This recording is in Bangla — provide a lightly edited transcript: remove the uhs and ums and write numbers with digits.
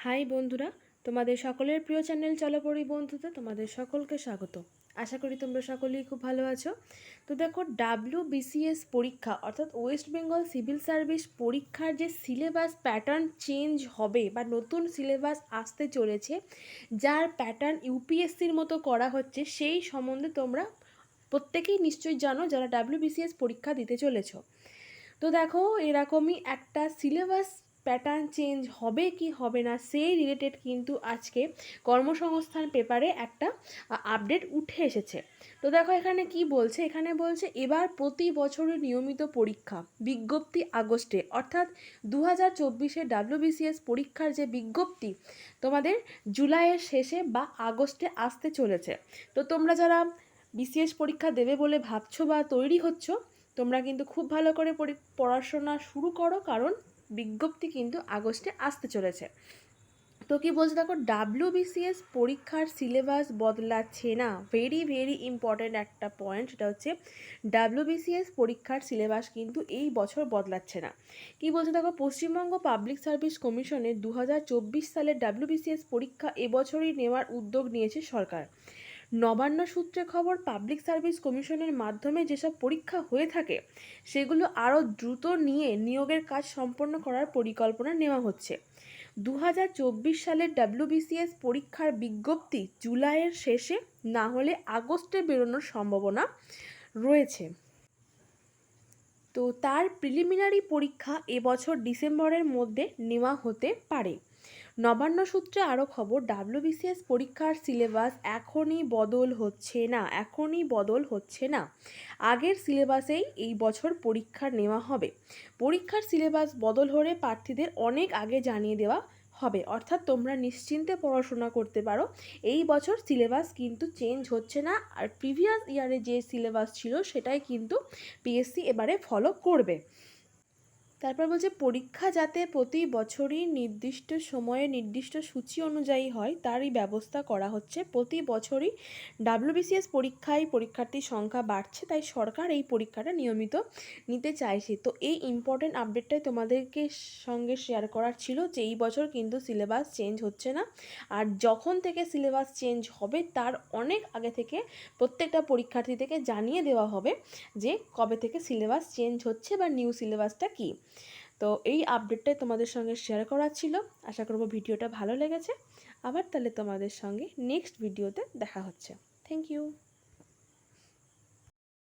হাই বন্ধুরা, তোমাদের সকলের প্রিয় চ্যানেল চলো পড়ি বন্ধুতে তোমাদের সকলকে স্বাগত। আশা করি তোমরা সকলেই খুব ভালো আছো। তো দেখো, WBCS পরীক্ষা অর্থাৎ ওয়েস্ট বেঙ্গল সিভিল সার্ভিস পরীক্ষার যে সিলেবাস প্যাটার্ন চেঞ্জ হবে বা নতুন সিলেবাস আসতে চলেছে, যার প্যাটার্ন ইউপিএসসির মতো করা হচ্ছে, সেই সম্বন্ধে তোমরা প্রত্যেকেই নিশ্চয়ই জানো যারা WBCS পরীক্ষা দিতে চলেছো। তো দেখো, এরকমই একটা সিলেবাস প্যাটার্ন চেঞ্জ হবে কি হবে না সেই রিলেটেড কিন্তু আজকে কর্মসংস্থান পেপারে একটা আপডেট উঠে এসেছে। তো দেখো এখানে কি বলছে, এখানে বলছে এবার প্রতি বছরের নিয়মিত পরীক্ষা বিজ্ঞপ্তি আগস্টে, অর্থাৎ 2024-এর WBCS পরীক্ষার যে বিজ্ঞপ্তি তোমাদের জুলাইয়ের শেষে বা আগস্টে আসতে চলেছে। তো তোমরা যারা বিসিএস পরীক্ষা দেবে বলে ভাবছো বা তৈরি হচ্ছ, তোমরা কিন্তু খুব ভালো করে পড়াশোনা শুরু করো, কারণ বিজ্ঞপ্তি কিন্তু আগস্টে আসতে চলেছে। তো কি বলছে দেখো, WBCS পরীক্ষার সিলেবাস বদলাচ্ছে না। ভেরি ভেরি ইম্পর্ট্যান্ট একটা পয়েন্ট, সেটা হচ্ছে WBCS পরীক্ষার সিলেবাস কিন্তু এই বছর বদলাচ্ছে না। কি বলছে দেখো, পশ্চিমবঙ্গ পাবলিক সার্ভিস কমিশনের 2024 সালের WBCS পরীক্ষা এবছরই নেওয়ার উদ্যোগ নিয়েছে সরকার। নবান্ন সূত্রে খবর, পাবলিক সার্ভিস কমিশনের মাধ্যমে যেসব পরীক্ষা হয়ে থাকে সেগুলো আরও দ্রুত নিয়ে নিয়োগের কাজ সম্পন্ন করার পরিকল্পনা নেওয়া হচ্ছে। 2024 সালের WBCS পরীক্ষার বিজ্ঞপ্তি জুলাইয়ের শেষে না হলে আগস্টে বেরোনোর সম্ভাবনা রয়েছে। তো তার প্রিলিমিনারি পরীক্ষা এবছর ডিসেম্বরের মধ্যে নেওয়া হতে পারে। নবান্ন সূত্রে আরও খবর, WBCS পরীক্ষার সিলেবাস এখনই বদল হচ্ছে না। আগের সিলেবাসেই এই বছর পরীক্ষা নেওয়া হবে। পরীক্ষার সিলেবাস বদল হলে প্রার্থীদের অনেক আগে জানিয়ে দেওয়া হবে, অর্থাৎ তোমরা নিশ্চিন্তে পড়াশোনা করতে পারো। এই বছর সিলেবাস কিন্তু চেঞ্জ হচ্ছে না, আর প্রিভিয়াস ইয়ারে যে সিলেবাস ছিল সেটাই কিন্তু পিএসসি এবারে ফলো করবে। তারপর বলছে, পরীক্ষা যাতে প্রতি বছরই নির্দিষ্ট সময়ে নির্দিষ্ট সূচি অনুযায়ী হয় তারই ব্যবস্থা করা হচ্ছে। প্রতি বছরই WBCS পরীক্ষায় পরীক্ষার্থীর সংখ্যা বাড়ছে, তাই সরকার এই পরীক্ষাটা নিয়মিত নিতে চাইছে। তো এই ইম্পর্টেন্ট আপডেটটাই তোমাদেরকে সঙ্গে শেয়ার করার ছিল, যে এই বছর কিন্তু সিলেবাস চেঞ্জ হচ্ছে না, আর যখন থেকে সিলেবাস চেঞ্জ হবে তার অনেক আগে থেকে প্রত্যেকটা পরীক্ষার্থী থেকে জানিয়ে দেওয়া হবে যে কবে থেকে সিলেবাস চেঞ্জ হচ্ছে বা নিউ সিলেবাসটা কী। তো এই আপডেটটাই তোমাদের সঙ্গে শেয়ার করার ছিল। আশা করবো ভিডিওটা ভালো লেগেছে। আবার তাহলে তোমাদের সঙ্গে নেক্সট ভিডিওতে দেখা হচ্ছে। Thank you.